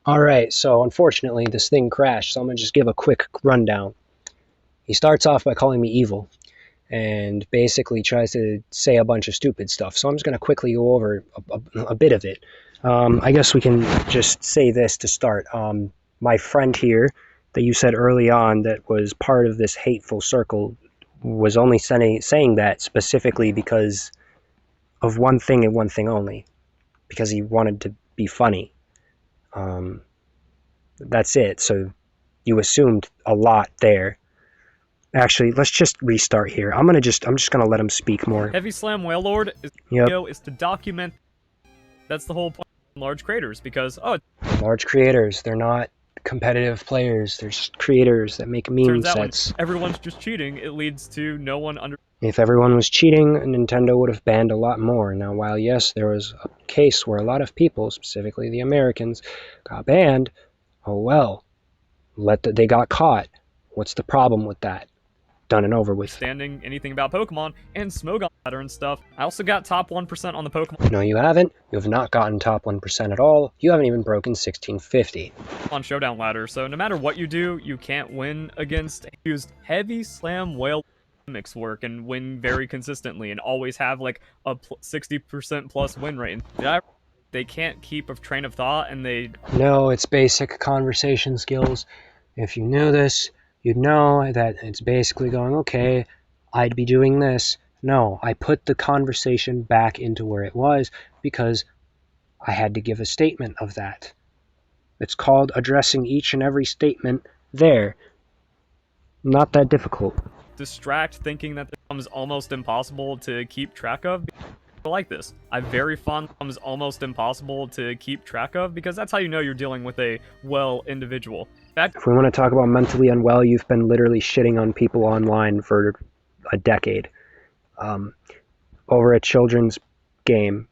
Alright, so unfortunately this thing crashed, so I'm going to just give a quick rundown. He starts off by calling me evil, and basically tries to say a bunch of stupid stuff, so I'm just going to quickly go over a bit of it. I guess we can just say this to start. My friend here, that you said early on that was part of this hateful circle, was only saying that specifically because of one thing and one thing only. Because he wanted to be funny. That's it. So you assumed a lot there. Actually, let's just restart here. I'm just gonna let him speak more. Heavy Slam Whale Lord is to document. That's the whole point of large creators, because large creators, they're not competitive players. They're just creators that make meme sets. When everyone's just cheating, it leads to no one under. If everyone was cheating, Nintendo would have banned a lot more. Now, while yes, there was a case where a lot of people, specifically the Americans, got banned, oh well, they got caught. What's the problem with that? Done and over with. Understanding anything about Pokemon and Smogon ladder and stuff. I also got top 1% on the Pokemon. No, you haven't. You have not gotten top 1% at all. You haven't even broken 1650 on Showdown ladder. So no matter what you do, you can't win against used Heavy Slam Whale mix work and win very consistently and always have like a 60% plus win rate. They can't keep a train of thought, and they... No, it's basic conversation skills. If you knew this, you'd know that it's basically going, okay, I'd be doing this. No, I put the conversation back into where it was because I had to give a statement of that. It's called addressing each and every statement there. Not that difficult. Distract thinking that it becomes almost impossible to keep track of. Like this. I very fond becomes almost impossible to keep track of, because that's how you know you're dealing with a well individual. If we want to talk about mentally unwell, you've been literally shitting on people online for a decade. Over a children's game.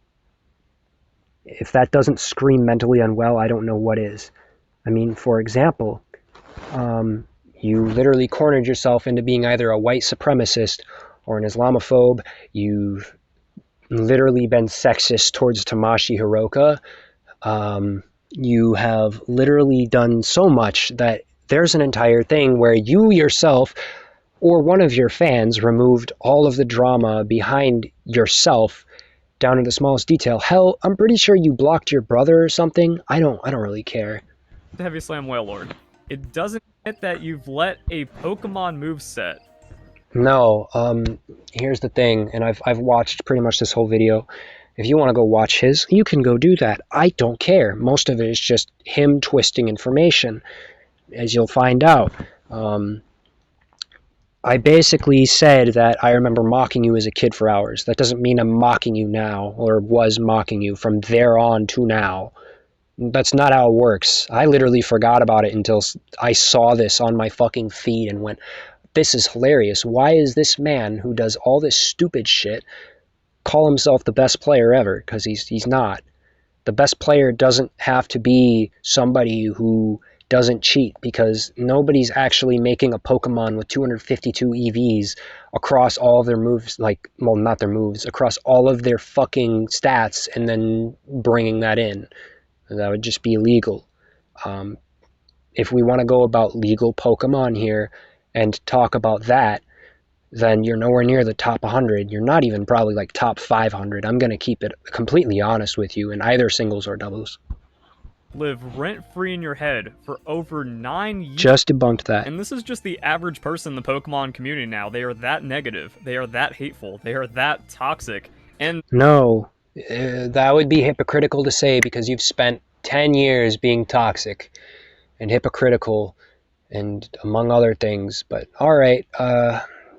If that doesn't scream mentally unwell, I don't know what is. I mean, for example, you literally cornered yourself into being either a white supremacist or an Islamophobe. You've literally been sexist towards Tamashi Hiroka. You have literally done so much that there's an entire thing where you yourself or one of your fans removed all of the drama behind yourself down to the smallest detail. Hell, I'm pretty sure you blocked your brother or something. I don't really care. Heavy Slam Whale Lord. It doesn't get that you've let a Pokemon moveset. No, here's the thing, and I've watched pretty much this whole video. If you want to go watch his, you can go do that. I don't care. Most of it is just him twisting information, as you'll find out. I basically said that I remember mocking you as a kid for hours. That doesn't mean I'm mocking you now, or was mocking you from there on to now. That's not how it works. I literally forgot about it until I saw this on my fucking feed and went, this is hilarious. Why is this man who does all this stupid shit call himself the best player ever? Because he's not. The best player doesn't have to be somebody who doesn't cheat, because nobody's actually making a Pokemon with 252 EVs across all of their moves, like, well, not their moves, across all of their fucking stats and then bringing that in. That would just be illegal. If we want to go about legal Pokemon here and talk about that, then you're nowhere near the top 100. You're not even probably like top 500. I'm going to keep it completely honest with you in either singles or doubles. Live rent-free in your head for over 9 years. Just debunked that. And this is just the average person in the Pokemon community now. They are that negative. They are that hateful. They are that toxic. And no, that would be hypocritical to say, because you've spent 10 years being toxic and hypocritical and among other things. But all right,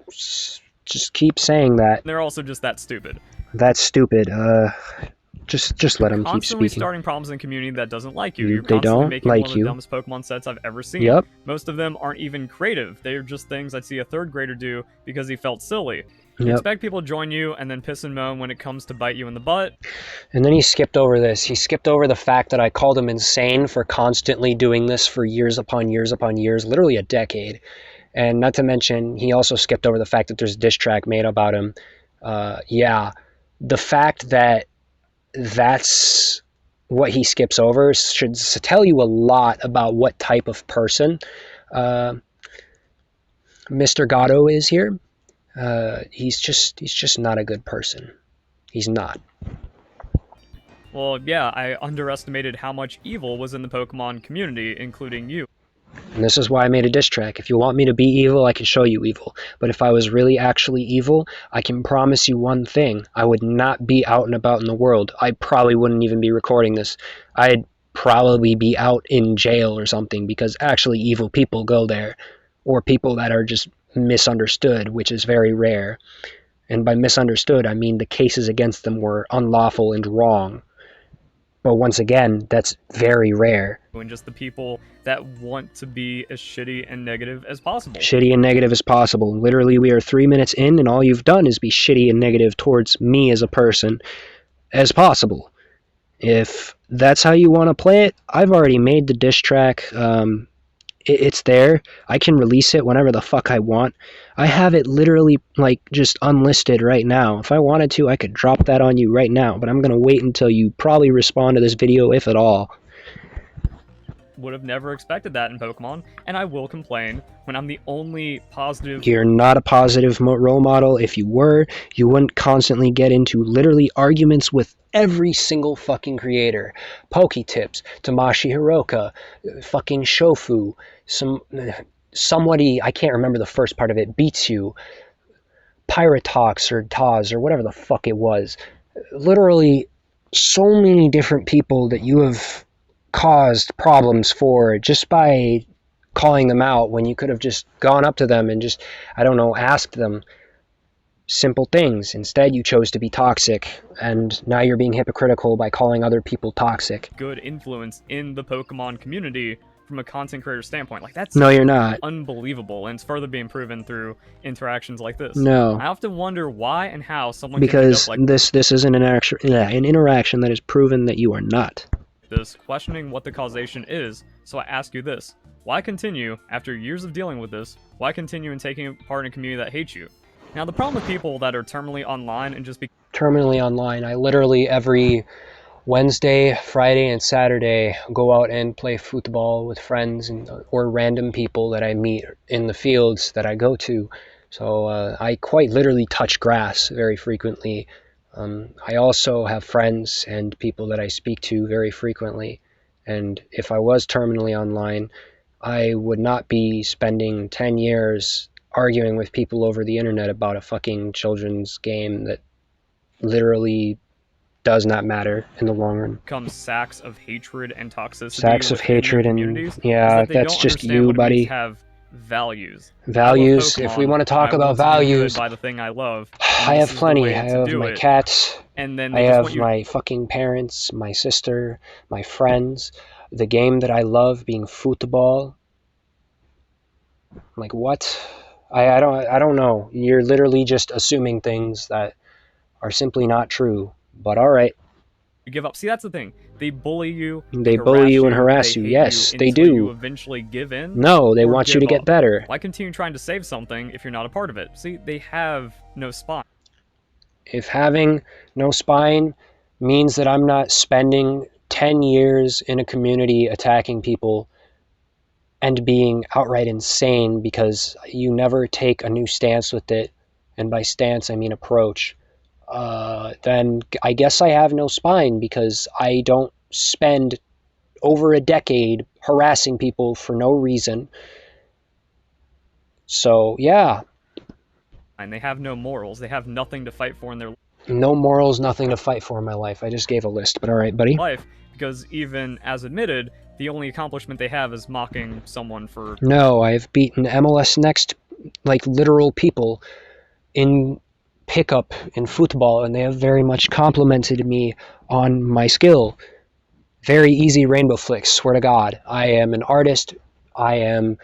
just keep saying that. They're also just that stupid. That's stupid. Just let him keep speaking. Constantly starting problems in the community that doesn't like you. You're they don't making like one of the dumbest Pokemon sets I've ever seen. Yep. Most of them aren't even creative. They're just things I'd see a third grader do because he felt silly. You expect people to join you and then piss and moan when it comes to bite you in the butt. And then he skipped over this. He skipped over the fact that I called him insane for constantly doing this for years upon years upon years, literally a decade. And not to mention, he also skipped over the fact that there's a diss track made about him. Yeah, the fact that that's what he skips over should tell you a lot about what type of person Mr. Gatto is here. He's just not a good person. He's not. Well, yeah, I underestimated how much evil was in the Pokemon community, including you. And this is why I made a diss track. If you want me to be evil, I can show you evil. But if I was really actually evil, I can promise you one thing. I would not be out and about in the world. I probably wouldn't even be recording this. I'd probably be out in jail or something, because actually evil people go there. Or people that are just misunderstood, which is very rare. And by misunderstood, I mean the cases against them were unlawful and wrong. But once again, that's very rare. And just the people that want to be as shitty and negative as possible. Shitty and negative as possible. Literally, we are 3 minutes in, and all you've done is be shitty and negative towards me as a person as possible. If that's how you want to play it, I've already made the diss track. It's there. I can release it whenever the fuck I want. I have it literally, like, just unlisted right now. If I wanted to, I could drop that on you right now, but I'm going to wait until you probably respond to this video, if at all. Would have never expected that in Pokemon, and I will complain when I'm the only positive. You're not a positive role model. If you were, you wouldn't constantly get into literally arguments with every single fucking creator. Poketips, Tamashi Hiroka, fucking Shofu, somebody, I can't remember the first part of it, beats you, Pyratox or Taz or whatever the fuck it was. Literally so many different people that you have caused problems for just by calling them out, when you could have just gone up to them and just, I don't know, asked them simple things. Instead, you chose to be toxic, and now you're being hypocritical by calling other people toxic. Good influence in the Pokemon community from a content creator standpoint. Like, that's No, you're not. Unbelievable, and it's further being proven through interactions like this. No. I often wonder why and how someone because can end up like this is an interaction that is proven that you are not. This, questioning what the causation is. So I ask you this: why continue after years of dealing with this? Why continue in taking part in a community that hates you? Now, the problem with people that are terminally online and just terminally online, I literally every Wednesday, Friday, and Saturday go out and play football with friends or random people that I meet in the fields that I go to. So I quite literally touch grass very frequently. I also have friends and people that I speak to very frequently. And if I was terminally online, I would not be spending 10 years arguing with people over the internet about a fucking children's game that literally does not matter in the long run. Become sacks of hatred and toxicity. Sacks of hatred and yeah, that's just you, buddy. Have values. Values. If we want to talk about values, by the thing I love. I have plenty. I have my cats. And then I have my fucking parents, my sister, my friends. The game that I love being football. Like what? I don't know. You're literally just assuming things that are simply not true. But all right. You give up. See, that's the thing. They bully you. They bully you and harass you. Yes, they do. You eventually give in. No, they want you to get better. Why continue trying to save something if you're not a part of it? See, they have no spine. If having no spine means that I'm not spending 10 years in a community attacking people and being outright insane because you never take a new stance with it, and by stance I mean approach, then I guess I have no spine, because I don't spend over a decade harassing people for no reason. So, yeah. And they have no morals. They have nothing to fight for in their life. No morals, nothing to fight for in my life. I just gave a list, but all right, buddy. Because even as admitted, the only accomplishment they have is mocking someone for... No, I've beaten MLS Next, like, literal people in pickup in football, and they have very much complimented me on my skill. Very easy rainbow flicks, swear to God. I am an artist. I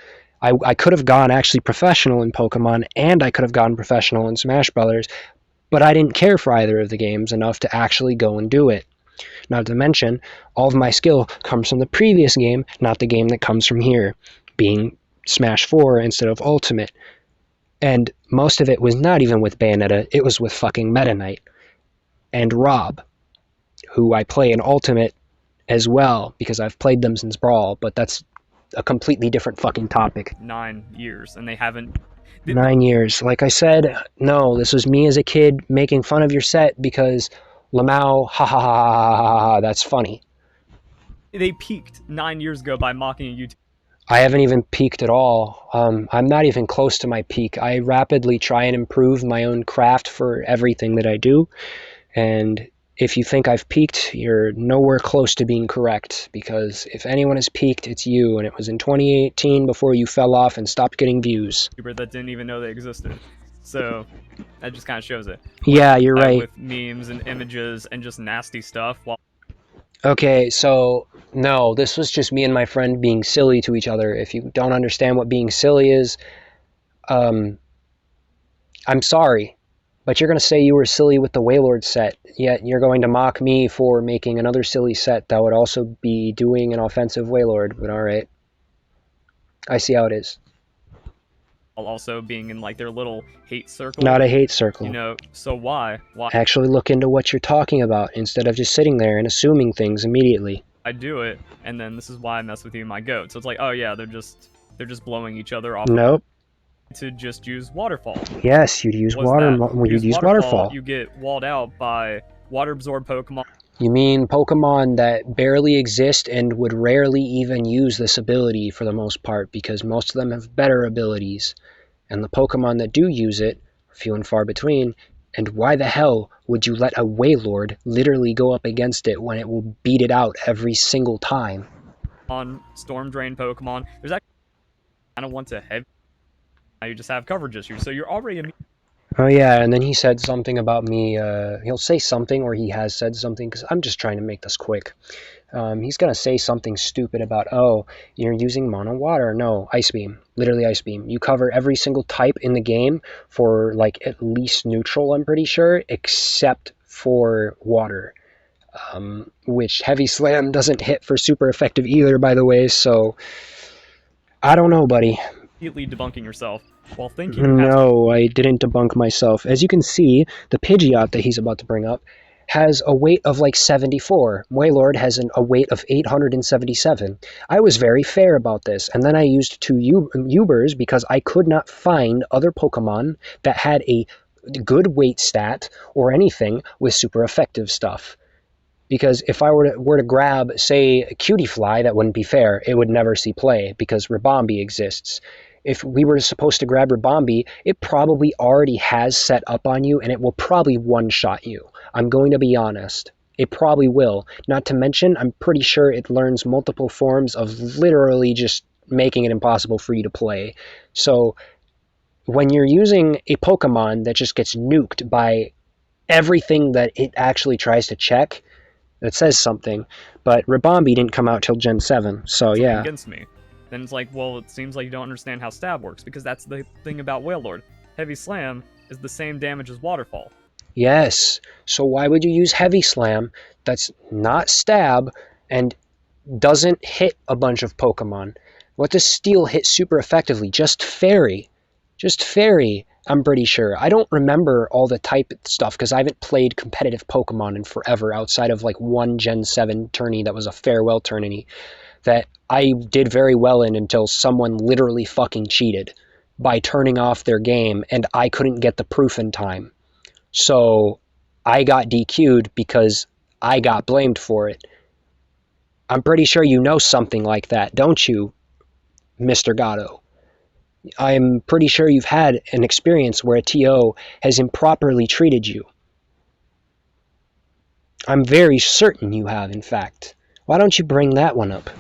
could have gone actually professional in Pokemon, and I could have gone professional in Smash Brothers, but I didn't care for either of the games enough to actually go and do it. Not to mention, all of my skill comes from the previous game, not the game that comes from here, being Smash 4 instead of Ultimate. And most of it was not even with Bayonetta, it was with fucking Meta Knight and Rob, who I play in Ultimate as well, because I've played them since Brawl, but that's a completely different fucking topic. 9 years, and they haven't. 9 years. Like I said, no, this was me as a kid making fun of your set because Lamau, ha ha ha ha ha ha, that's funny. They peaked 9 years ago by mocking a YouTube. I haven't even peaked at all. I'm not even close to my peak. I rapidly try and improve my own craft for everything that I do. And if you think I've peaked, you're nowhere close to being correct. Because if anyone has peaked, it's you. And it was in 2018 before you fell off and stopped getting views. That didn't even know they existed. So that just kind of shows it. Yeah, you're right. With memes and images and just nasty stuff. Okay, so no, this was just me and my friend being silly to each other. If you don't understand what being silly is, I'm sorry, but you're going to say you were silly with the Waylord set, yet you're going to mock me for making another silly set that would also be doing an offensive Waylord, but alright. I see how it is. While also being in like their little hate circle. Not a hate circle. You know, so why? Actually look into what you're talking about instead of just sitting there and assuming things immediately. I do it, and then this is why I mess with you and my goat. So it's like, oh yeah, they're just blowing each other off. Nope. To just use waterfall. Yes, you'd use you'd use waterfall. You get walled out by water absorbed Pokemon. You mean Pokemon that barely exist and would rarely even use this ability for the most part, because most of them have better abilities. And the Pokemon that do use it are few and far between. And why the hell would you let a Waylord literally go up against it when it will beat it out every single time? On Storm Drain Pokemon, there's actually kind of want to heavy. Now you just have coverage issues, so you're already. Oh yeah, and then he said something about me. He'll say something, or he has said something, because I'm just trying to make this quick. He's going to say something stupid about, oh, you're using mono water. No, Ice Beam. Literally Ice Beam. You cover every single type in the game for, like, at least neutral, I'm pretty sure, except for water. Which Heavy Slam doesn't hit for super effective either, by the way, so I don't know, buddy. Immediately debunking yourself while thinking. No, I didn't debunk myself. As you can see, the Pidgeot that he's about to bring up has a weight of like 74. Waylord has a weight of 877. I was very fair about this, and then I used two Ubers because I could not find other Pokemon that had a good weight stat or anything with super effective stuff. Because if I were to grab, say, a Cutiefly, that wouldn't be fair. It would never see play because Ribombee exists. If we were supposed to grab Ribombee, it probably already has set up on you, and it will probably one-shot you. I'm going to be honest. It probably will. Not to mention, I'm pretty sure it learns multiple forms of literally just making it impossible for you to play. So when you're using a Pokemon that just gets nuked by everything that it actually tries to check, that says something. But Ribombee didn't come out till Gen 7, so yeah. Against me. Then it's like, well, it seems like you don't understand how stab works, because that's the thing about Wailord. Heavy Slam is the same damage as Waterfall. Yes, so why would you use Heavy Slam that's not stab and doesn't hit a bunch of Pokemon? What does Steel hit super effectively? Just Fairy. Just Fairy, I'm pretty sure. I don't remember all the type stuff because I haven't played competitive Pokemon in forever outside of like one Gen 7 tourney that was a farewell tourney that I did very well in until someone literally fucking cheated by turning off their game and I couldn't get the proof in time. So I got DQ'd because I got blamed for it. I'm pretty sure you know something like that, don't you, Mr. Gatto? I'm pretty sure you've had an experience where a TO has improperly treated you. I'm very certain you have, in fact. Why don't you bring that one up?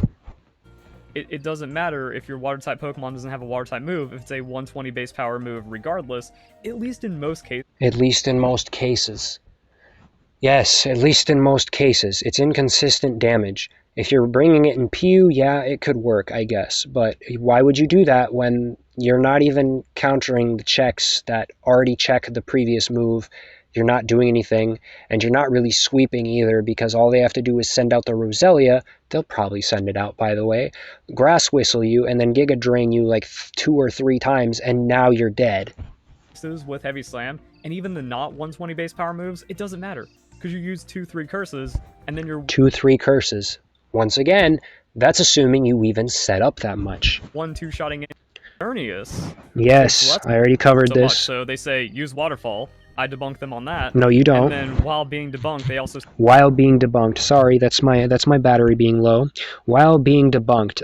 It doesn't matter if your Water-type Pokemon doesn't have a Water-type move, if it's a 120 base power move regardless, at least in most cases. At least in most cases. Yes, at least in most cases. It's inconsistent damage. If you're bringing it in PU, yeah, it could work, I guess. But why would you do that when you're not even countering the checks that already check the previous move? You're not doing anything, and you're not really sweeping either because all they have to do is send out the Roselia. They'll probably send it out, by the way. Grass Whistle you, and then Giga Drain you like 2 or 3 times, and now you're dead. With Heavy Slam, and even the not 120 base power moves, it doesn't matter. Because you use 2-3 curses, and then you're... 2-3 curses. once again, that's assuming you even set up that much. 1-2-shotting in Eternius. Yes, I already covered So much. this. So they say use Waterfall. I debunk them on that. No, you don't. And then while being debunked, they also While being debunked. Sorry, that's my battery being low. While being debunked.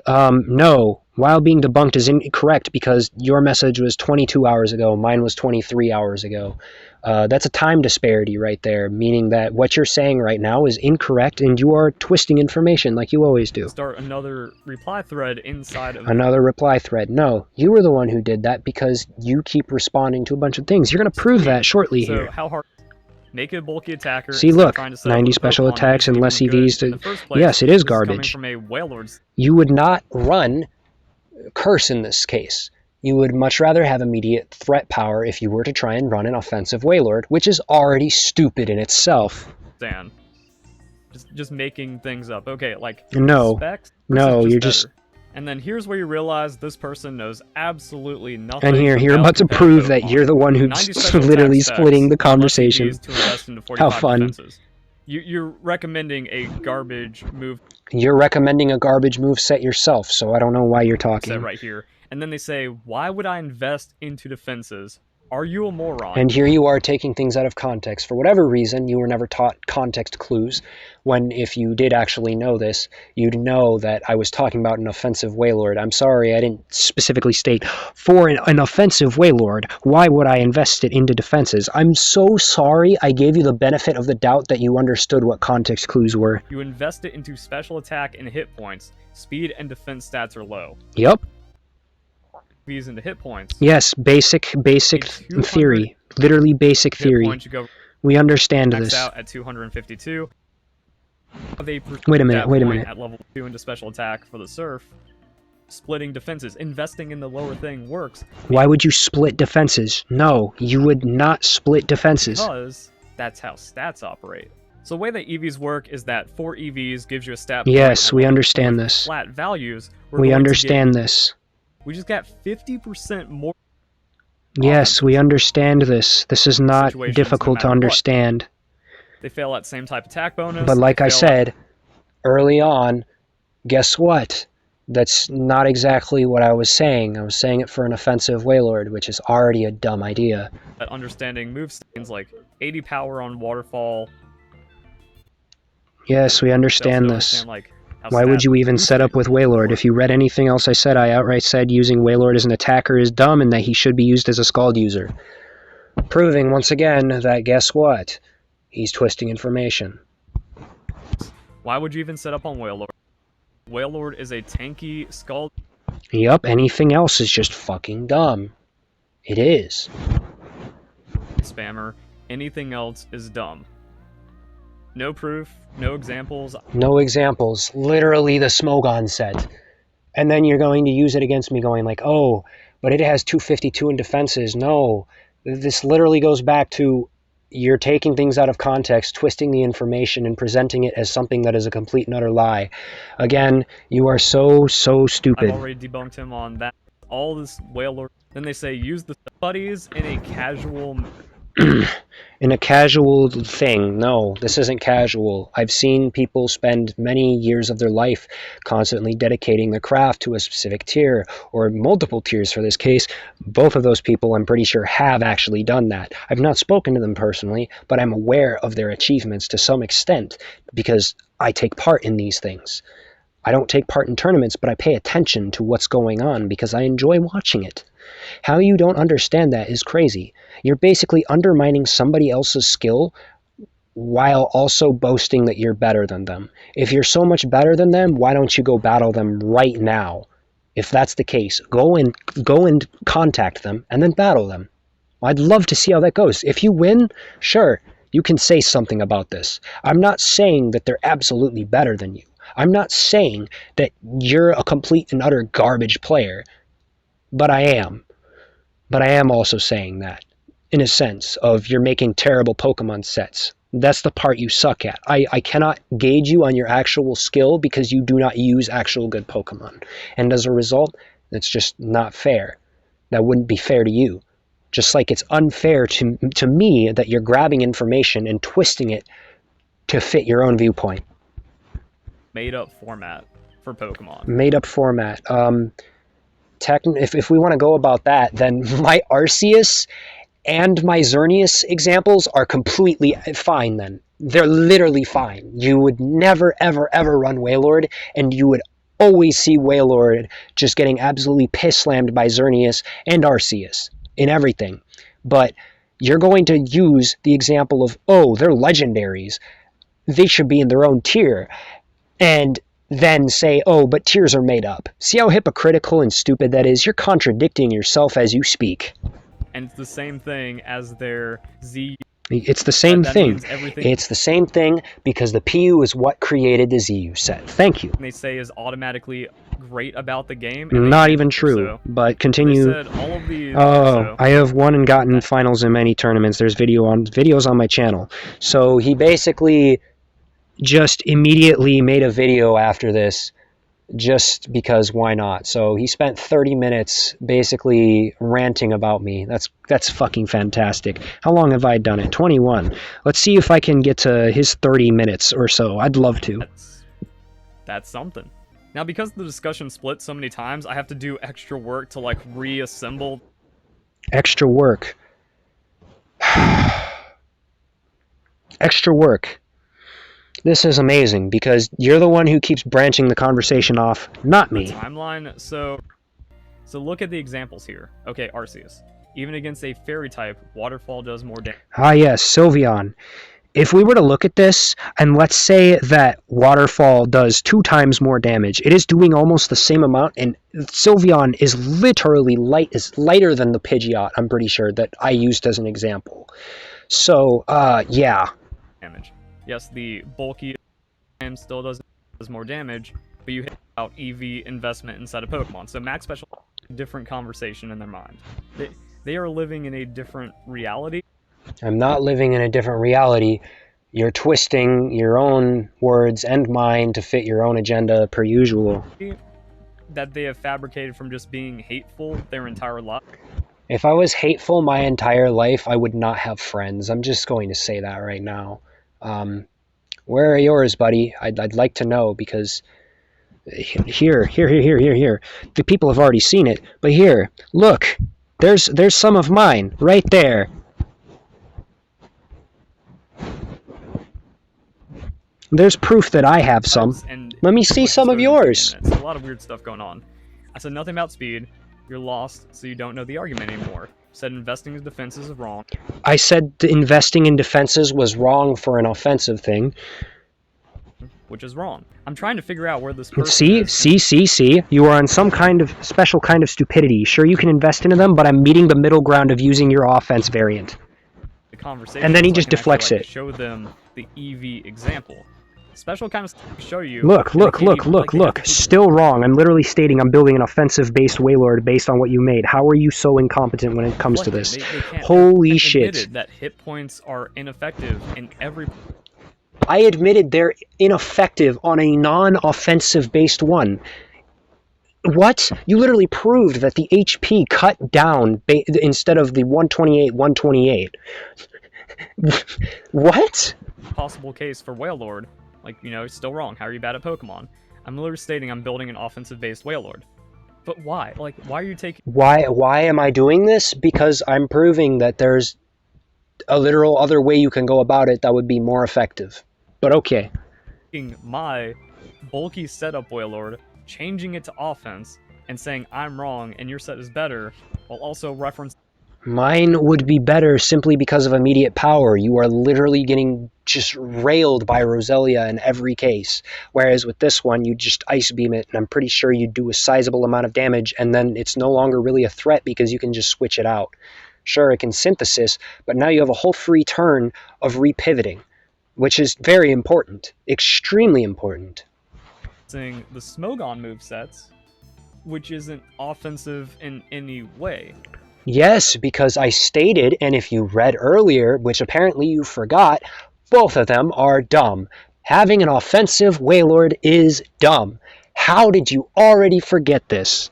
No. While being debunked is incorrect because your message was 22 hours ago, mine was 23 hours ago. That's a time disparity right there, meaning that what you're saying right now is incorrect and you are twisting information like you always do. start another reply thread inside of Another reply thread. No, you were the one who did that because you keep responding to a bunch of things. You're going to prove that shortly so here. How hard? Make a bulky attacker. See, look, 90 special attacks and less EVs. Yes, it is garbage. From a Wailord. You would not run Curse in this case. You would much rather have immediate threat power if you were to try and run an offensive Wailord, which is already stupid in itself. Dan. Just making things up. Okay, like no, you're just. And then here's where you realize this person knows absolutely nothing. And here, you're about to prove that you're the one who's literally splitting the conversation. How fun. Defenses. You're recommending a garbage move. You're recommending a garbage move set yourself, so I don't know why you're talking. Set right here. And then they say, why would I invest into defenses? Are you a moron? And here you are taking things out of context. For whatever reason, you were never taught context clues, when if you did actually know this, you'd know that I was talking about an offensive Wailord. I'm sorry, I didn't specifically state, for an offensive Wailord, why would I invest it into defenses? I'm so sorry I gave you the benefit of the doubt that you understood what context clues were. You invest it into special attack and hit points. Speed and defense stats are low. Yep. These into hit points. Yes, basic theory. Literally basic theory. We understand this. Out at 252. Wait a minute. At level 2 into special attack for the Surf. Splitting defenses. Investing in the lower thing works. Why would you split defenses? No, you would not split defenses. Because that's how stats operate. So the way that EVs work is that 4 EVs gives you a stat. Yes, we understand this. Flat values. We understand this. We just got 50% more. Yes, we understand this. This is not difficult to understand. They fail at same type attack bonus. But like I said early on, guess what? That's not exactly what I was saying. I was saying it for an offensive Wailord, which is already a dumb idea. At understanding move things like 80 power on Waterfall. Yes, we understand this. Why would you even set up with Wailord? If you read anything else I said, I outright said using Wailord as an attacker is dumb and that he should be used as a Scald user. Proving once again that guess what? He's twisting information. Why would you even set up on Wailord? Wailord is a tanky Scald. Yup, anything else is just fucking dumb. It is. Spammer. Anything else is dumb. No proof, no examples. No examples. Literally the Smogon set. And then you're going to use it against me going like, oh, but it has 252 in defenses. No. This literally goes back to you're taking things out of context, twisting the information, and presenting it as something that is a complete and utter lie. Again, you are so stupid. I've already debunked him on that. All this Wailord. Then they say use the buddies in a casual... In a casual thing. No, this isn't casual. I've seen people spend many years of their life constantly dedicating their craft to a specific tier, or multiple tiers for this case. Both of those people, I'm pretty sure, have actually done that. I've not spoken to them personally, but I'm aware of their achievements to some extent, because I take part in these things. I don't take part in tournaments, but I pay attention to what's going on because I enjoy watching it. How you don't understand that is crazy. You're basically undermining somebody else's skill while also boasting that you're better than them. If you're so much better than them, why don't you go battle them right now? If that's the case, go and contact them and then battle them. I'd love to see how that goes. If you win, sure, you can say something about this. I'm not saying that they're absolutely better than you. I'm not saying that you're a complete and utter garbage player. But I am. But I am also saying that, in a sense, of you're making terrible Pokemon sets. That's the part you suck at. I cannot gauge you on your actual skill because you do not use actual good Pokemon. And as a result, it's just not fair. That wouldn't be fair to you. Just like it's unfair to me that you're grabbing information and twisting it to fit your own viewpoint. made up format for Pokemon. Made up format. If we want to go about that, then my Arceus and my Xerneas examples are completely fine then. They're literally fine. You would never, ever, ever run Wailord, and you would always see Wailord just getting absolutely piss slammed by Xerneas and Arceus in everything. But you're going to use the example of, oh, they're legendaries. They should be in their own tier. And then say, oh, but tiers are made up. See how hypocritical and stupid that is? You're contradicting yourself as you speak. And it's the same thing as their Z. It's the same thing. Everything it's the same thing because the PU is what created the ZU set. Thank you. They say is automatically great about the game. Not even true, but continue. They said all of these. I have won and gotten finals in many tournaments. There's videos on my channel. So he basically just immediately made a video after this just because why not? So he spent 30 minutes basically ranting about me. That's fucking fantastic. How long have I done it? 21. Let's see if I can get to his 30 minutes or so. I'd love to. That's something. Now, because the discussion split so many times, I have to do extra work to like reassemble. Extra work. Extra work. This is amazing because you're the one who keeps branching the conversation off, not me. The timeline. So look at the examples here. Okay, Arceus. Even against a fairy type, Waterfall does more damage. Ah yes, Sylveon. If we were to look at this, and let's say that Waterfall does 2 times more damage, it is doing almost the same amount, and Sylveon is literally lighter than the Pidgeot, I'm pretty sure, that I used as an example. So, yeah. Damage. Yes, the bulky still does more damage, but you hit out EV investment inside a Pokemon. So max special, different conversation in their mind. They are living in a different reality. I'm not living in a different reality. You're twisting your own words and mine to fit your own agenda per usual. That they have fabricated from just being hateful their entire life. If I was hateful my entire life, I would not have friends. I'm just going to say that right now. Where are yours, buddy? I'd like to know because here. The people have already seen it, but here, look. There's some of mine right there. There's proof that I have some. Let me see some of yours. It's a lot of weird stuff going on. I said nothing about speed. You're lost, so you don't know the argument anymore. Said investing in defenses is wrong. I said investing in defenses was wrong for an offensive thing. Which is wrong. I'm trying to figure out where this person See? You are on some kind of special kind of stupidity. Sure, you can invest into them, but I'm meeting the middle ground of using your offense variant. The conversation. And then he just deflects it. Show them the EV example. Special kind of stuff to show you. Look. Still wrong. I'm literally stating I'm building an offensive-based Wailord based on what you made. How are you so incompetent when it comes to this? Holy shit. That hit points are ineffective in every... I admitted they're ineffective on a non-offensive based one. What? You literally proved that the HP cut down instead of the 128. What? Possible case for Wailord. Like, it's still wrong. How are you bad at Pokemon? I'm literally stating I'm building an offensive-based Wailord. But why? Like, why are you taking... Why am I doing this? Because I'm proving that there's a literal other way you can go about it that would be more effective. But okay. Taking my bulky setup Wailord, changing it to offense, and saying I'm wrong and your set is better, while also referencing... Mine would be better simply because of immediate power. You are literally getting just railed by Roselia in every case. Whereas with this one, you just Ice Beam it, and I'm pretty sure you do a sizable amount of damage, and then it's no longer really a threat because you can just switch it out. Sure, it can synthesis, but now you have a whole free turn of repivoting, which is very important. Extremely important. The Smogon movesets, which isn't offensive in any way. Yes, because I stated, and if you read earlier, which apparently you forgot, both of them are dumb. Having an offensive Wailord is dumb. How did you already forget this?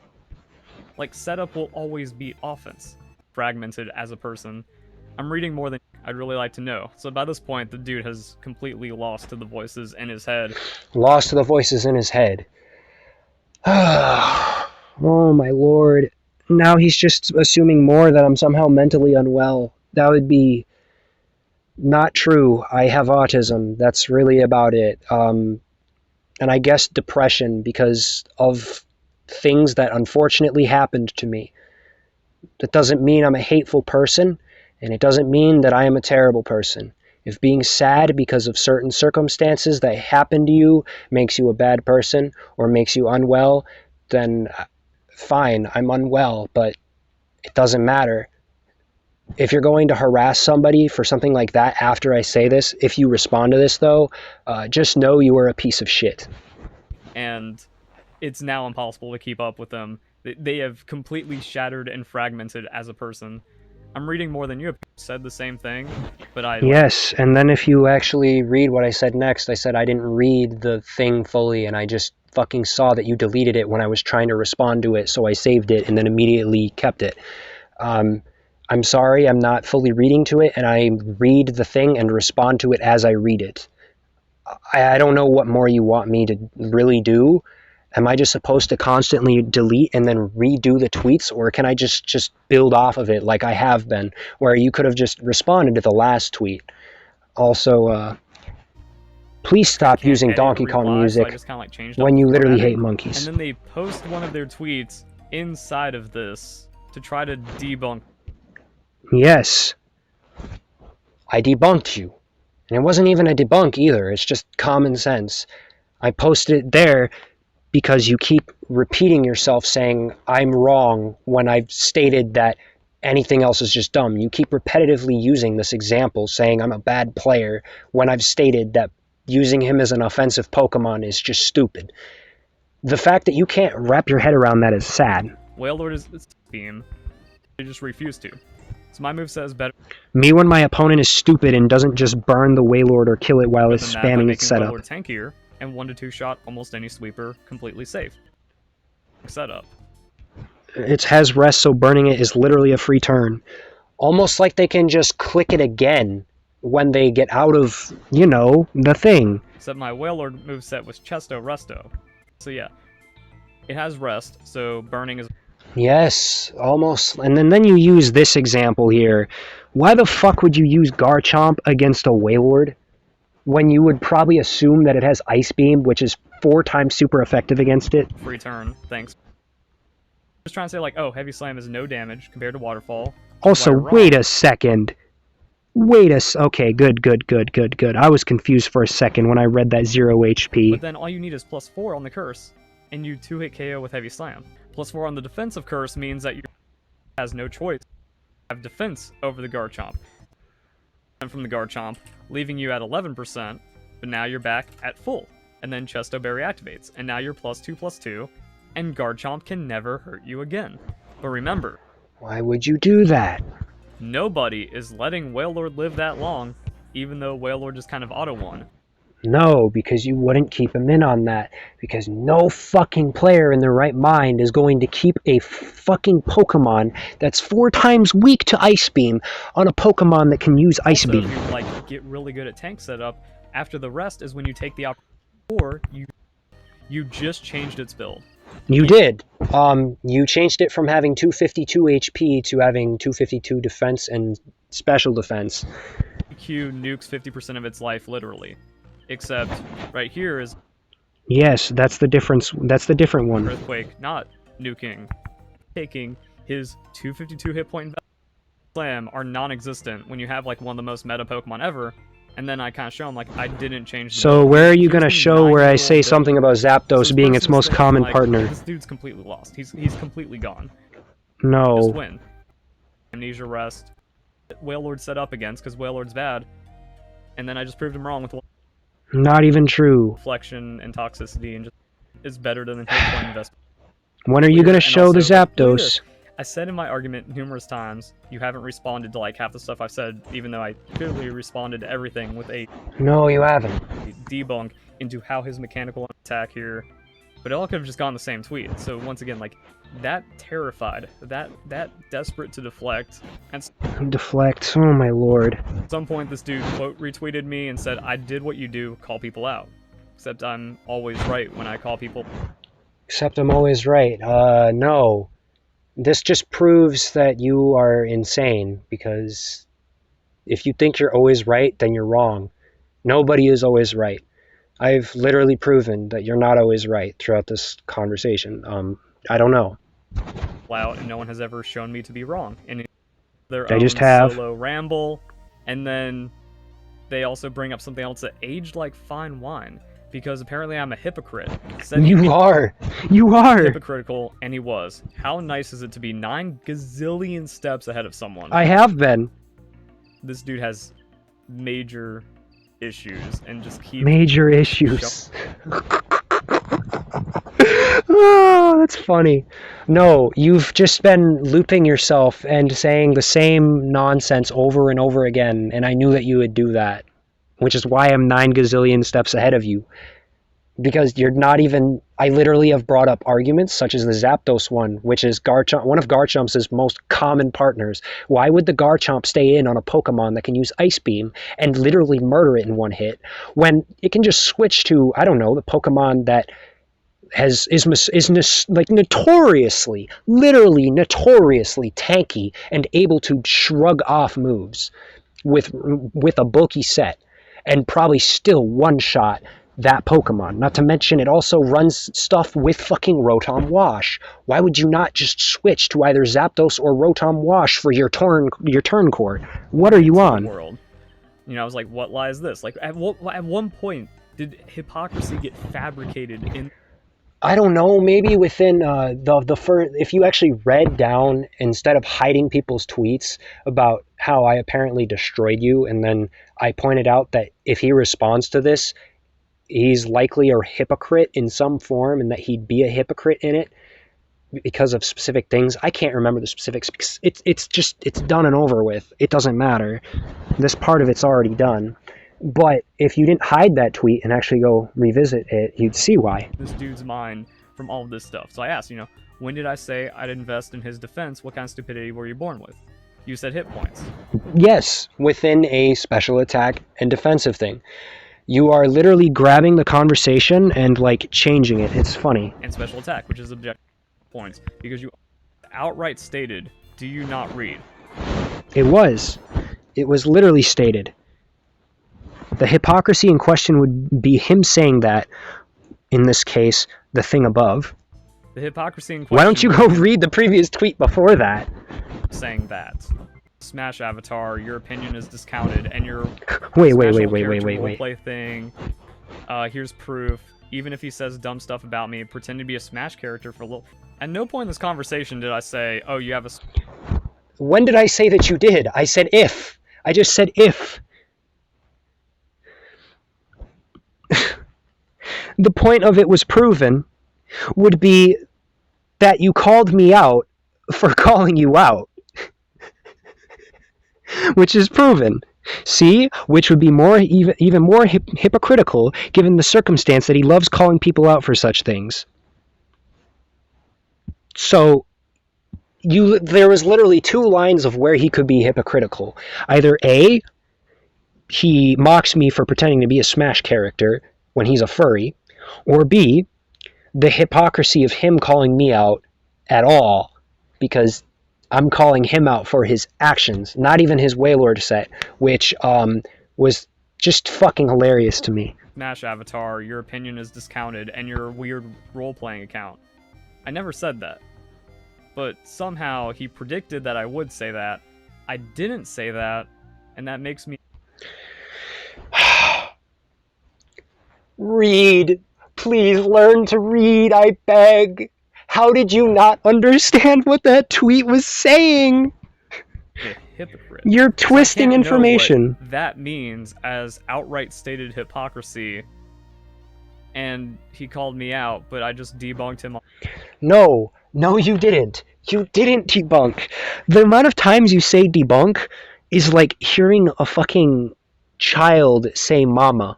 Like, setup will always beat offense. Fragmented as a person. I'm reading more than I'd really like to know. So by this point, the dude has completely lost to the voices in his head. Lost to the voices in his head. Oh my lord. Now he's just assuming more that I'm somehow mentally unwell. That would be not true. I have autism. That's really about it. And I guess depression because of things that unfortunately happened to me. That doesn't mean I'm a hateful person, and it doesn't mean that I am a terrible person. If being sad because of certain circumstances that happen to you makes you a bad person or makes you unwell, then fine, I'm unwell, but it doesn't matter. If you're going to harass somebody for something like that after I say this, if you respond to this though, just know you are a piece of shit. And it's now impossible to keep up with them. They have completely shattered and fragmented as a person. I'm reading more than you have said the same thing, but Yes, and then if you actually read what I said next, I said I didn't read the thing fully, and I just fucking saw that you deleted it when I was trying to respond to it, so I saved it and then immediately kept it. I'm sorry, I'm not fully reading to it, and I read the thing and respond to it as I read it. I don't know what more you want me to really do. Am I just supposed to constantly delete and then redo the tweets, or can I just build off of it like I have been, where you could have just responded to the last tweet? Also, please stop using Donkey Kong music so I just kind of like changed when you literally hate and monkeys. then they post one of their tweets inside of this to try to debunk. Yes, I debunked you. And it wasn't even a debunk either, it's just common sense. I posted it there because you keep repeating yourself saying I'm wrong when I've stated that anything else is just dumb. You keep repetitively using this example saying I'm a bad player when I've stated that using him as an offensive Pokemon is just stupid. The fact that you can't wrap your head around that is sad. Wailord is theme. They just refuse to. So my moveset is better. Me when my opponent is stupid and doesn't just burn the Wailord or kill it while it's spamming its setup. Wailord tankier and 1-2 shot almost any sweeper completely safe. Setup. It has rest, so burning it is literally a free turn. Almost like they can just click it again when they get out of, you know, the thing. Except my Wailord moveset was Chesto Resto. So yeah, it has rest, so burning is... Yes, almost. And then you use this example here. Why the fuck would you use Garchomp against a Wailord when you would probably assume that it has Ice Beam, which is 4 times super effective against it? Free turn, thanks. Just trying to say like, oh, Heavy Slam is no damage compared to Waterfall. Also, wait a second. Okay, good. I was confused for a second when I read that 0 HP. But then all you need is +4 on the curse, and you 2-hit KO with Heavy Slam. +4 on the defensive curse means that you has no choice. You have defense over the Garchomp. And from the Garchomp, leaving you at 11%, but now you're back at full. And then Chesto Berry activates, and now you're +2/+2, and Garchomp can never hurt you again. But remember, why would you do that? Nobody is letting Wailord live that long, even though Wailord just kind of auto-won. No, because you wouldn't keep him in on that. Because no fucking player in their right mind is going to keep a fucking Pokemon that's 4 times weak to Ice Beam on a Pokemon that can use Ice Beam. If you like get really good at tank setup, after the rest is when you take the opportunity, or you just changed its build. You did. You changed it from having 252 HP to having 252 defense and special defense. Q nukes 50% of its life, literally. Except, right here is... Yes, that's the difference. That's the different one. Earthquake, not nuking. Taking his 252 hit point slam are non-existent when you have like one of the most meta Pokemon ever. And then I kind of show him like I didn't change the So build. where are you going to show where I say something about Zapdos being its most common partner? This dude's completely lost. He's completely gone. No. Just win. Amnesia rest. Wailord set up against because Wailord's bad. And then I just proved him wrong with not even true. Reflection and toxicity, and just is better than the hit point investment. When are you going to show the Zapdos? I said in my argument numerous times, you haven't responded to like half the stuff I've said, even though I clearly responded to everything with a no, you haven't. debunk into how his mechanical attack here But it all could have just gone the same tweet. So once again, like, that terrified, that desperate to deflect. And Deflect. Oh my lord. at some point, this dude quote retweeted me and said, "I did what you do, call people out. Except I'm always right when I call people." Except I'm always right. No. This just proves that you are insane, because if you think you're always right, then you're wrong. Nobody is always right. I've literally proven that you're not always right throughout this conversation. I don't know. Out, and no one has ever shown me to be wrong in their They own just have. solo ramble. And then they also bring up something else that aged like fine wine, because apparently I'm a hypocrite. You are. You are. Hypocritical, and he was. How nice is it to be 9 gazillion steps ahead of someone? I have been. This dude has major issues and just keeps major issues. Oh, that's funny. No, you've just been looping yourself and saying the same nonsense over and over again, and I knew that you would do that, which is why I'm 9 gazillion steps ahead of you. Because you're not even... I literally have brought up arguments such as the Zapdos one, which is Garchomp, one of Garchomp's most common partners. Why would the Garchomp stay in on a Pokemon that can use Ice Beam and literally murder it in one hit, when it can just switch to, I don't know, the Pokemon that is like notoriously, literally notoriously tanky and able to shrug off moves with a bulky set, and probably still one-shot that Pokemon. Not to mention, it also runs stuff with fucking Rotom Wash. Why would you not just switch to either Zapdos or Rotom Wash for your turn court? What are you on? World. You know, I was like, what lie is this? Like, at one point, did hypocrisy get fabricated in? I don't know, maybe within the first, if you actually read down, instead of hiding people's tweets about how I apparently destroyed you, and then I pointed out that if he responds to this, he's likely a hypocrite in some form, and that he'd be a hypocrite in it because of specific things. I can't remember the specifics because it's done and over with. It doesn't matter. This part of it's already done. But if you didn't hide that tweet and actually go revisit it, you'd see why. This dude's mind from all of this stuff. So I asked, when did I say I'd invest in his defense? What kind of stupidity were you born with? You said hit points. Yes, within a special attack and defensive thing. You are literally grabbing the conversation and, like, changing it. It's funny. And special attack, which is objective points. Because you outright stated, do you not read? It was. It was literally stated. The hypocrisy in question would be him saying that, in this case, the thing above. The hypocrisy in question... Why don't you go read the previous tweet before that? Saying that. Smash Avatar, your opinion is discounted, and your wait. Roleplay thing. Here's proof. Even if he says dumb stuff about me, pretend to be a Smash character for a little. At no point in this conversation did I say, "Oh, you have a." When did I say that you did? I said if. I just said if. The point of it was proven would be that you called me out for calling you out. Which is proven. See? Which would be even more hypocritical given the circumstance that he loves calling people out for such things. So, there was literally 2 lines of where he could be hypocritical. Either A, he mocks me for pretending to be a Smash character when he's a furry, or B, the hypocrisy of him calling me out at all, because I'm calling him out for his actions, not even his Wailord set, which was just fucking hilarious to me. Smash Avatar, your opinion is discounted, and your weird role-playing account. I never said that. But somehow he predicted that I would say that. I didn't say that, and that makes me... Read. Please learn to read, I beg. How did you not understand what that tweet was saying? The hypocrite. You're twisting information. That means as outright stated hypocrisy, and he called me out, but I just debunked him. No, you didn't. You didn't debunk. The amount of times you say debunk is like hearing a fucking child say mama.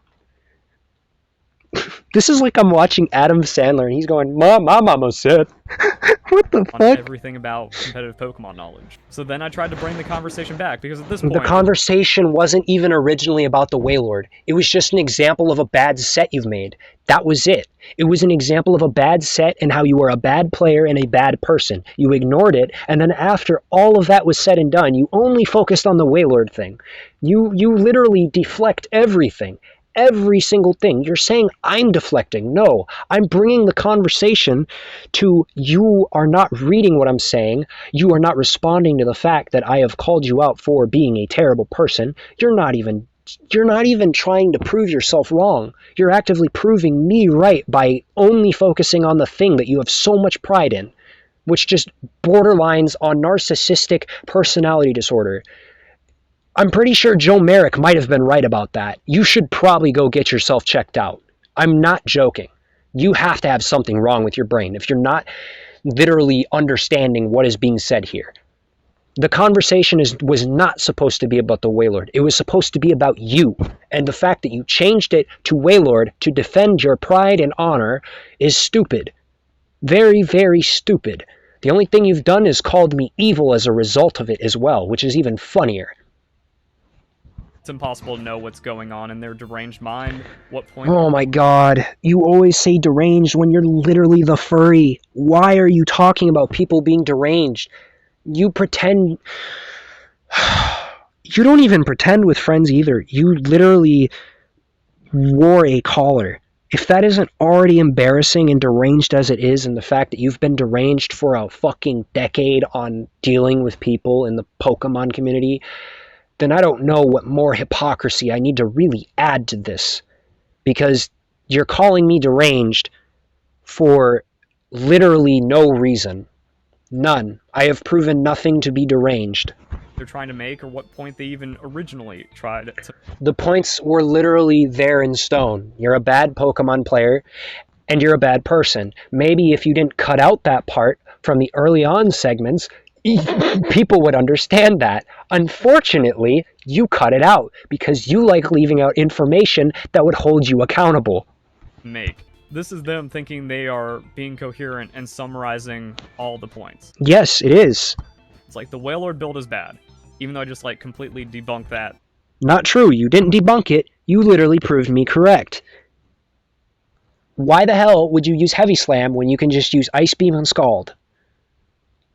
This is like I'm watching Adam Sandler and he's going, Mom, my mama said. What the on fuck? everything about competitive Pokemon knowledge. So then I tried to bring the conversation back because at this The point, conversation wasn't even originally about the Wailord. It was just an example of a bad set you've made. That was it. It was an example of a bad set and how you were a bad player and a bad person. You ignored it, and then after all of that was said and done, you only focused on the Wailord thing. You literally deflect everything. Every single thing. You're saying I'm deflecting. No, I'm bringing the conversation to you are not reading what I'm saying. You are not responding to the fact that I have called you out for being a terrible person. You're not even trying to prove yourself wrong. You're actively proving me right by only focusing on the thing that you have so much pride in, which just borderlines on narcissistic personality disorder. I'm pretty sure Joe Merrick might have been right about that. You should probably go get yourself checked out. I'm not joking. You have to have something wrong with your brain if you're not literally understanding what is being said here. The conversation was not supposed to be about the Wailord. It was supposed to be about you. And the fact that you changed it to Wailord to defend your pride and honor is stupid. Very, very stupid. The only thing you've done is called me evil as a result of it as well, which is even funnier. it's impossible to know what's going on in their deranged mind. What point? Oh my god. You always say deranged when you're literally the furry. Why are you talking about people being deranged? You pretend... You don't even pretend with friends either. You literally wore a collar. If that isn't already embarrassing and deranged as it is, and the fact that you've been deranged for a fucking decade on dealing with people in the Pokemon community, then I don't know what more hypocrisy I need to really add to this. Because you're calling me deranged for literally no reason. None. I have proven nothing to be deranged. They're trying to make, or what point they even originally tried to. The points were literally there in stone. You're a bad Pokemon player, and you're a bad person. Maybe if you didn't cut out that part from the early on segments, people would understand that. Unfortunately, you cut it out because you like leaving out information that would hold you accountable. Make. This is them thinking they are being coherent and summarizing all the points. Yes, it is. It's like the Wailord build is bad, even though I just like completely debunked that. Not true. You didn't debunk it. You literally proved me correct. Why the hell would you use Heavy Slam when you can just use Ice Beam and Scald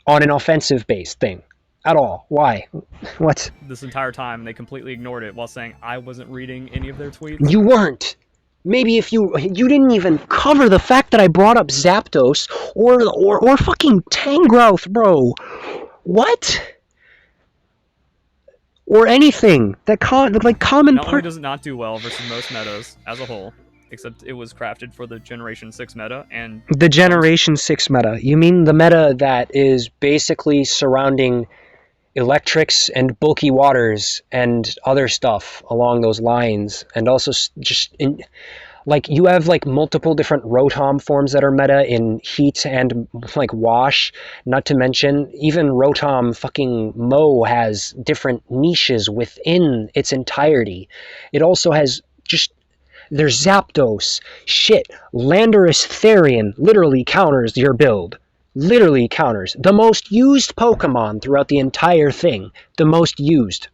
on an offensive-based thing? At all. Why? What? This entire time, they completely ignored it while saying I wasn't reading any of their tweets. You weren't. Maybe if you didn't even cover the fact that I brought up Zapdos or fucking Tangrowth, bro. What? Or anything that common Not only part. does it not do well versus most metas as a whole, except it was crafted for the Generation 6 meta, and The Generation 6 meta. You mean the meta that is basically surrounding electrics and bulky waters and other stuff along those lines, and also like you have like multiple different Rotom forms that are meta in Heat and like Wash. Not to mention even Rotom fucking Mo has different niches within its entirety. It also has just there's Zapdos. Shit, Landorus Therian literally counters your build. Literally counters. The most used Pokemon throughout the entire thing. The most used.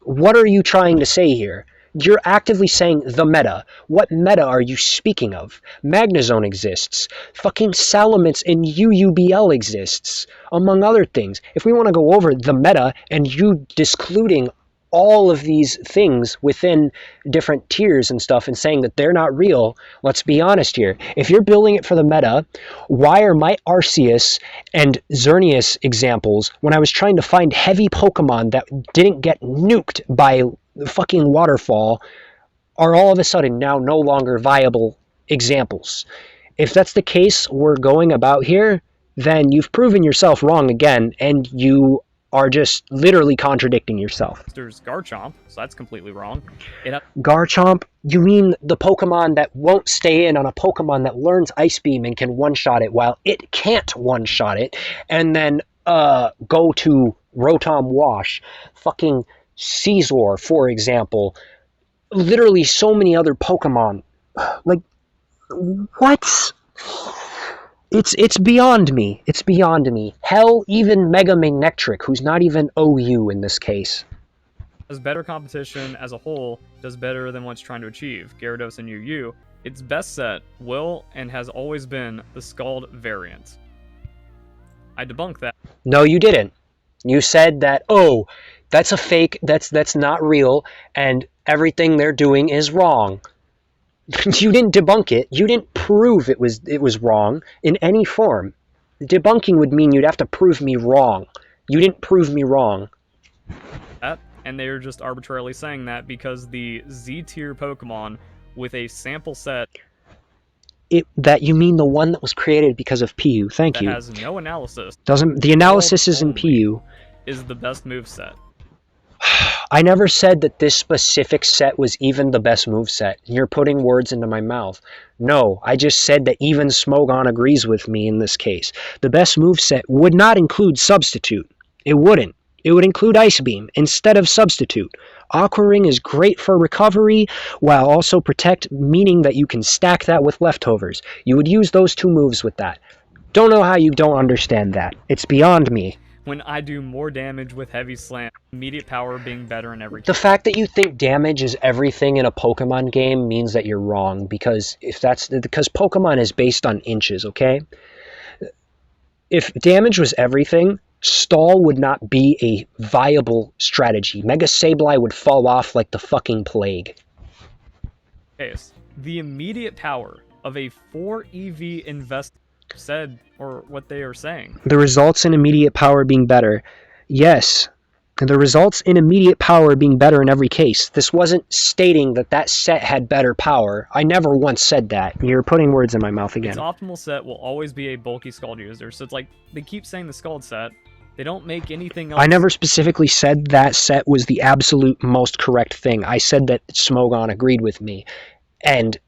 What are you trying to say here? You're actively saying the meta. What meta are you speaking of? Magnezone exists. Fucking Salamence in UUBL exists. Among other things. If we want to go over the meta and you discluding all of these things within different tiers and stuff and saying that they're not real, let's be honest here. If you're building it for the meta, why are my Arceus and Xerneas examples, when I was trying to find heavy Pokemon that didn't get nuked by fucking waterfall, are all of a sudden now no longer viable examples? If that's the case we're going about here, then you've proven yourself wrong again, and you are just literally contradicting yourself. there's Garchomp, so that's completely wrong. Garchomp? You mean the Pokemon that won't stay in on a Pokemon that learns Ice Beam and can one-shot it while it can't one-shot it, and then go to Rotom Wash. Fucking Caesar, for example. literally so many other Pokemon. Like, what? It's beyond me. It's beyond me. Hell, even Mega Magnectric, who's not even OU in this case. As better competition as a whole does better than what it's trying to achieve. Gyarados and UU, its best set will and has always been the Scald variant. I debunk that. No, you didn't. You said that, oh, that's a fake, that's not real, and everything they're doing is wrong. You didn't debunk it. You didn't prove it was wrong in any form. Debunking would mean you'd have to prove me wrong. You didn't prove me wrong. And they are just arbitrarily saying that because the Z-tier Pokemon with a sample set That you mean the one that was created because of PU. Thank that you. has no analysis. The analysis is in PU. Is the best move set. I never said that this specific set was even the best move set. You're putting words into my mouth. No, I just said that even Smogon agrees with me in this case. The best move set would not include Substitute. It wouldn't. It would include Ice Beam instead of Substitute. Aqua Ring is great for recovery while also protect, meaning that you can stack that with leftovers. You would use those two moves with that. Don't know how you don't understand that. It's beyond me. When I do more damage with Heavy Slam, immediate power being better in every case. The fact that you think damage is everything in a Pokemon game means that you're wrong, because Pokemon is based on inches, okay? If damage was everything, stall would not be a viable strategy. Mega Sableye would fall off like the fucking plague. Case. The immediate power of a 4 EV invest said, or what they are saying. The results in immediate power being better. Yes. The results in immediate power being better in every case. This wasn't stating that that set had better power. I never once said that. You're putting words in my mouth again. Its optimal set will always be a bulky Scald user. So it's like, they keep saying the Scald set. They don't make anything else. I never specifically said that set was the absolute most correct thing. I said that Smogon agreed with me. And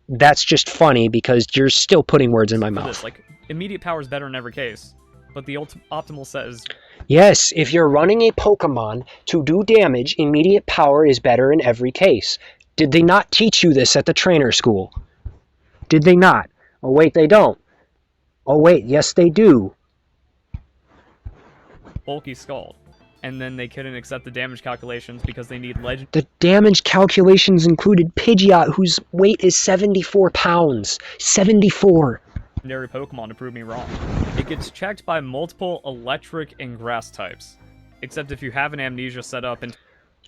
that's just funny because you're still putting words in my mouth. Like, immediate power is better in every case, but the optimal set is... Yes, if you're running a Pokemon to do damage, immediate power is better in every case. Did they not teach you this at the trainer school? Did they not? Oh wait, they don't. Oh wait, yes they do. Bulky Scald. And then they couldn't accept the damage calculations because they need legend. The damage calculations included Pidgeot, whose weight is 74 pounds. 74! Legendary Pokemon to prove me wrong. It gets checked by multiple electric and grass types. Except if you have an amnesia set up and...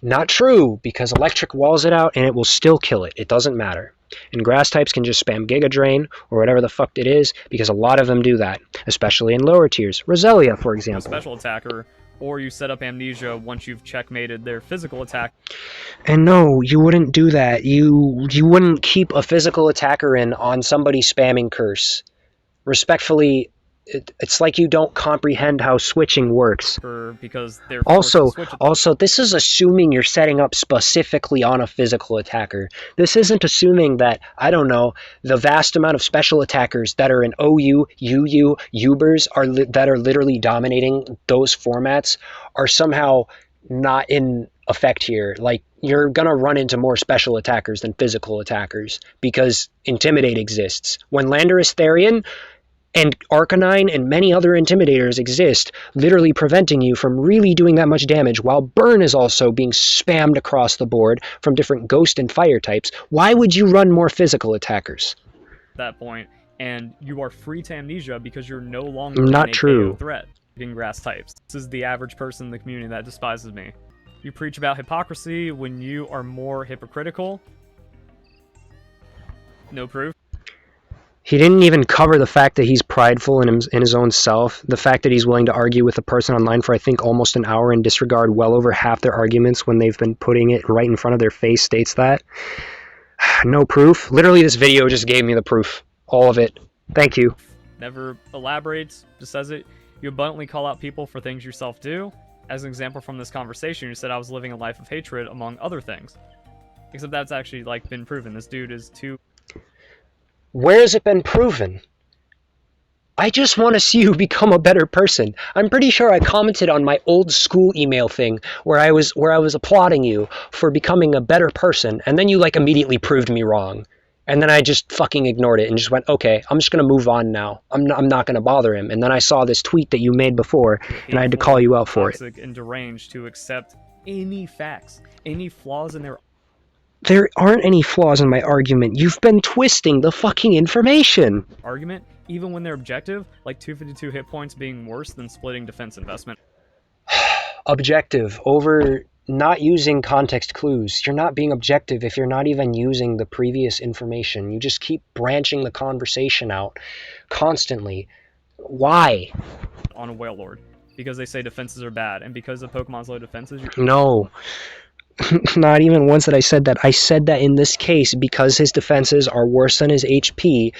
Not true, because electric walls it out and it will still kill it. It doesn't matter. And grass types can just spam Giga Drain or whatever the fuck it is, because a lot of them do that, especially in lower tiers. Roselia, for example. A special attacker, or you set up amnesia once you've checkmated their physical attack. And no, you wouldn't do that. You wouldn't keep a physical attacker in on somebody spamming Curse. Respectfully, it's like you don't comprehend how switching works. Because they're also, this is assuming you're setting up specifically on a physical attacker. This isn't assuming that, I don't know, the vast amount of special attackers that are in OU, UU, Ubers that are literally dominating those formats are somehow not in effect here. Like, you're gonna run into more special attackers than physical attackers because Intimidate exists. When Landorus Therian and Arcanine and many other Intimidators exist, literally preventing you from really doing that much damage, while Burn is also being spammed across the board from different Ghost and Fire types, why would you run more physical attackers? At that point, and you are free to amnesia because you're no longer not a true. KO threat in grass types. This is the average person in the community that despises me. You preach about hypocrisy when you are more hypocritical. No proof. He didn't even cover the fact that he's prideful in his own self, the fact that he's willing to argue with a person online for, I think, almost an hour and disregard well over half their arguments when they've been putting it right in front of their face states that. No proof. Literally, this video just gave me the proof. All of it. Thank you. Never elaborates, just says it. You abundantly call out people for things yourself do. As an example from this conversation, you said I was living a life of hatred, among other things. Except that's actually, like, been proven. This dude is too... Where has it been proven? I just want to see you become a better person. I'm pretty sure I commented on my old school email thing where I was applauding you for becoming a better person, and then you like immediately proved me wrong. And then I just fucking ignored it and just went, okay, I'm just going to move on now. I'm not going to bother him. And then I saw this tweet that you made before, and I had to call you out for it. Toxic and deranged to accept any facts, any flaws in their There aren't any flaws in my argument. You've been twisting the fucking information. argument, even when they're objective, like 252 hit points being worse than splitting defense investment. Objective over not using context clues. You're not being objective if you're not even using the previous information. You just keep branching the conversation out constantly. Why? On a Whale Lord. Because they say defenses are bad, and because of Pokemon's low defenses, No. Not even once that I said that. I said that in this case, because his defenses are worse than his HP,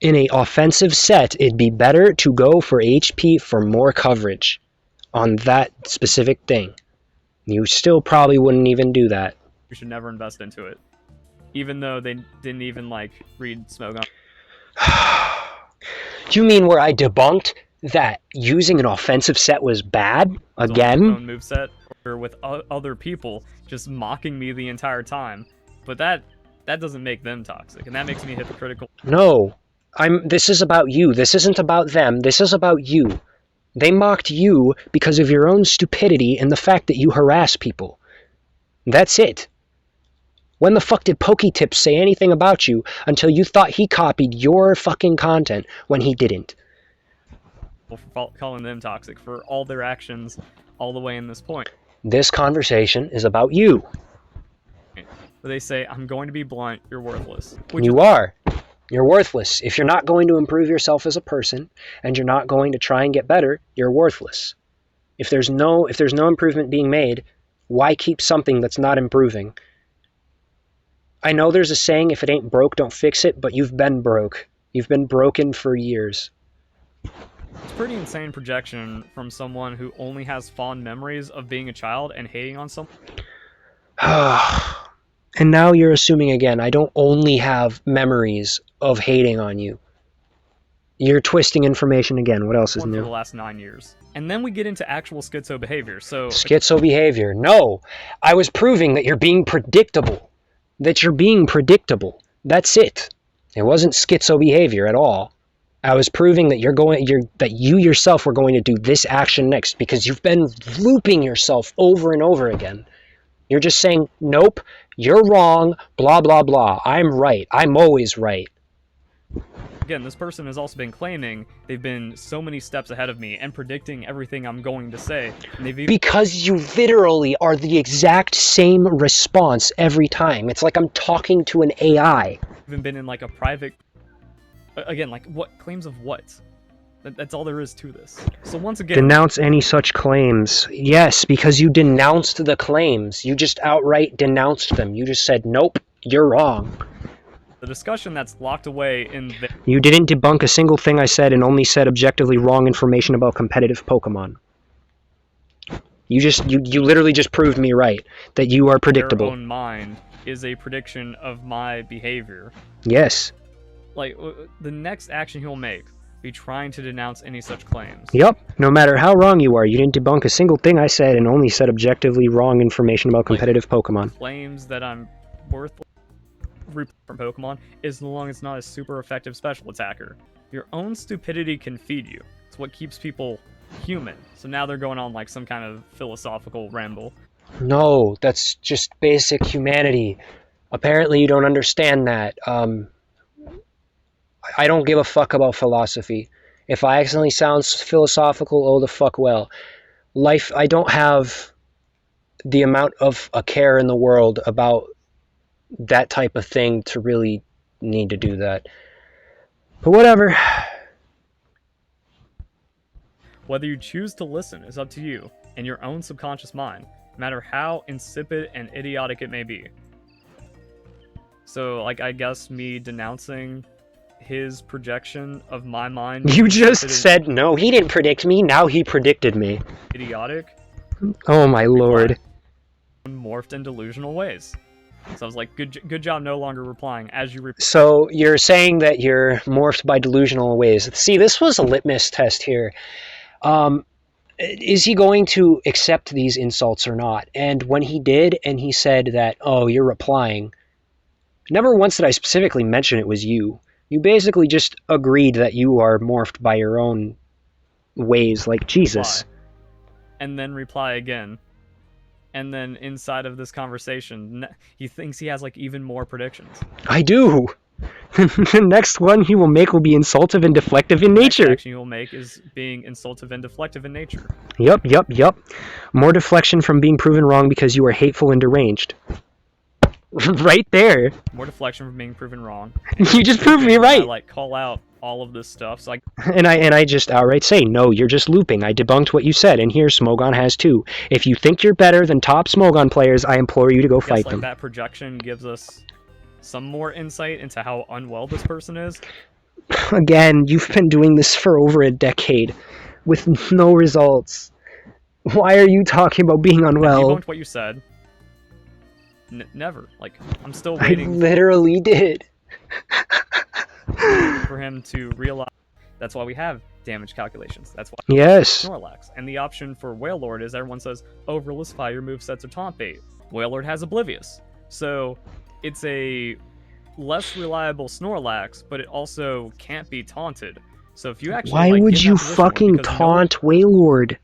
in a offensive set, it'd be better to go for HP for more coverage on that specific thing. You still probably wouldn't even do that. you should never invest into it. Even though they didn't even, like, read Smogon. You mean where I debunked that using an offensive set was bad? Again? Own moveset, or with other people just mocking me the entire time. But that doesn't make them toxic, and that makes me hypocritical. No. This is about you. This isn't about them. This is about you. They mocked you because of your own stupidity and the fact that you harass people. That's it. When the fuck did PokeTips say anything about you until you thought he copied your fucking content when he didn't? For calling them toxic for all their actions all the way in this point. This conversation is about you. They say, I'm going to be blunt, you're worthless. You are. You're worthless. If you're not going to improve yourself as a person and you're not going to try and get better, you're worthless. If there's no improvement being made, why keep something that's not improving? I know there's a saying, if it ain't broke, don't fix it, but you've been broke. You've been broken for years. It's pretty insane projection from someone who only has fond memories of being a child and hating on someone. And now you're assuming again, I don't only have memories of hating on you. You're twisting information again. What else is new? For the last 9 years. And then we get into actual schizo behavior. Schizo behavior. No. I was proving that you're being predictable. That's it. It wasn't schizo behavior at all. I was proving that that you yourself were going to do this action next because you've been looping yourself over and over again. You're just saying, nope, you're wrong, blah, blah, blah. I'm right. I'm always right. Again, this person has also been claiming they've been so many steps ahead of me and predicting everything I'm going to say. And because you literally are the exact same response every time. It's like I'm talking to an AI. Even been in like a private... Again, like what? Claims of what? That's all there is to this. So once again... Denounce any such claims. Yes, because you denounced the claims. You just outright denounced them. You just said, nope, you're wrong. The discussion that's locked away in the... You didn't debunk a single thing I said and only said objectively wrong information about competitive Pokemon. You literally just proved me right, that you are predictable. Their own mind is a prediction of my behavior. Yes. Like, the next action he'll make be trying to denounce any such claims. Yep. No matter how wrong you are, you didn't debunk a single thing I said and only said objectively wrong information about competitive Pokemon. Claims that I'm worthless from Pokemon as long as it's not a super effective special attacker. Your own stupidity can feed you. It's what keeps people human. So now they're going on like some kind of philosophical ramble. No, that's just basic humanity. Apparently you don't understand that. I don't give a fuck about philosophy. If I accidentally sound philosophical, oh the fuck well. Life, I don't have the amount of a care in the world about that type of thing to really need to do that. But whatever. Whether you choose to listen is up to you and your own subconscious mind, no matter how insipid and idiotic it may be. So, like, I guess me denouncing his projection of my mind... You just said, no, he didn't predict me, now he predicted me. Idiotic. Oh my lord. Morphed in delusional ways. So I was like, good job no longer replying as you So you're saying that you're morphed by delusional ways. See, this was a litmus test here. Is he going to accept these insults or not? And when he did, and he said that, oh, you're replying, never once did I specifically mention it was you. You basically just agreed that you are morphed by your own ways, like Jesus. reply. And then reply again. And then inside of this conversation, he thinks he has like even more predictions. I do. The next one he will make will be insultive and deflective in nature. The next action he will make is being insultive and deflective in nature. Yup. More deflection from being proven wrong because you are hateful and deranged. Right there. More deflection from being proven wrong. You just proved me right. I like call out all of this stuff. So and I just outright say, no, you're just looping. I debunked what you said, and here Smogon has too. If you think you're better than top Smogon players, I implore you to go fight them. That projection gives us some more insight into how unwell this person is. Again, you've been doing this for over a decade with no results. Why are you talking about being unwell? I debunked what you said. Never. Like, I'm still waiting. I literally did. For him to realize that's why we have damage calculations. That's why. Yes. Snorlax. And the option for Wailord is everyone says, oh, verlisify your movesets are taunt bait. Wailord has Oblivious. So it's a less reliable Snorlax, but it also can't be taunted. So if you actually why would you fucking taunt Wailord?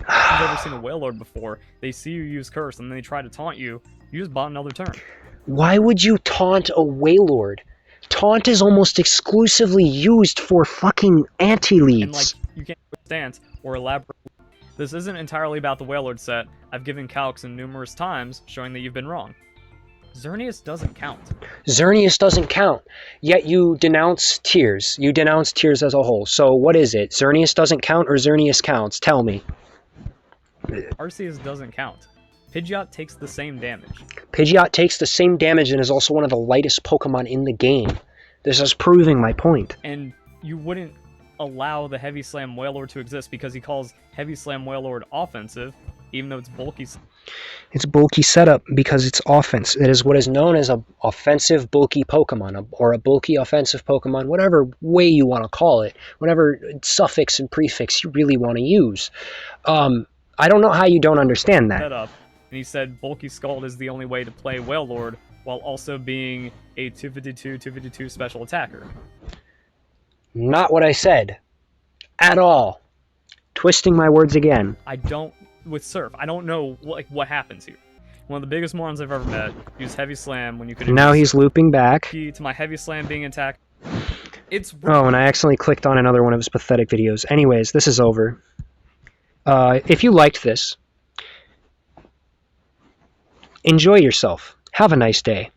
If you've ever seen a Wailord before, they see you use Curse and then they try to taunt you, you just bought another turn. Why would you taunt a Wailord? Taunt is almost exclusively used for fucking anti-leads. And like, you can't stance or elaborate. This isn't entirely about the Wailord set. I've given calcs in numerous times, showing that you've been wrong. Xerneas doesn't count. Xerneas doesn't count. Yet you denounce Tears. You denounce Tears as a whole. So what is it? Xerneas doesn't count or Xerneas counts? Tell me. Arceus doesn't count. Pidgeot takes the same damage. Pidgeot takes the same damage and is also one of the lightest Pokemon in the game. This is proving my point. And you wouldn't allow the Heavy Slam Wailord to exist because he calls Heavy Slam Wailord offensive, even though it's bulky. It's bulky setup because it's offense. It is what is known as a offensive bulky Pokemon, or a bulky offensive Pokemon, whatever way you want to call it, whatever suffix and prefix you really want to use. I don't know how you don't understand that. Setup, and he said bulky Scald is the only way to play Wailord while also being a 252 special attacker. Not what I said. At all. Twisting my words again. With Surf, I don't know what happens here. One of the biggest morons I've ever met used Heavy Slam when you could. Now he's looping back. Key to my Heavy Slam being attacked. Oh, and I accidentally clicked on another one of his pathetic videos. Anyways, this is over. If you liked this, enjoy yourself. Have a nice day.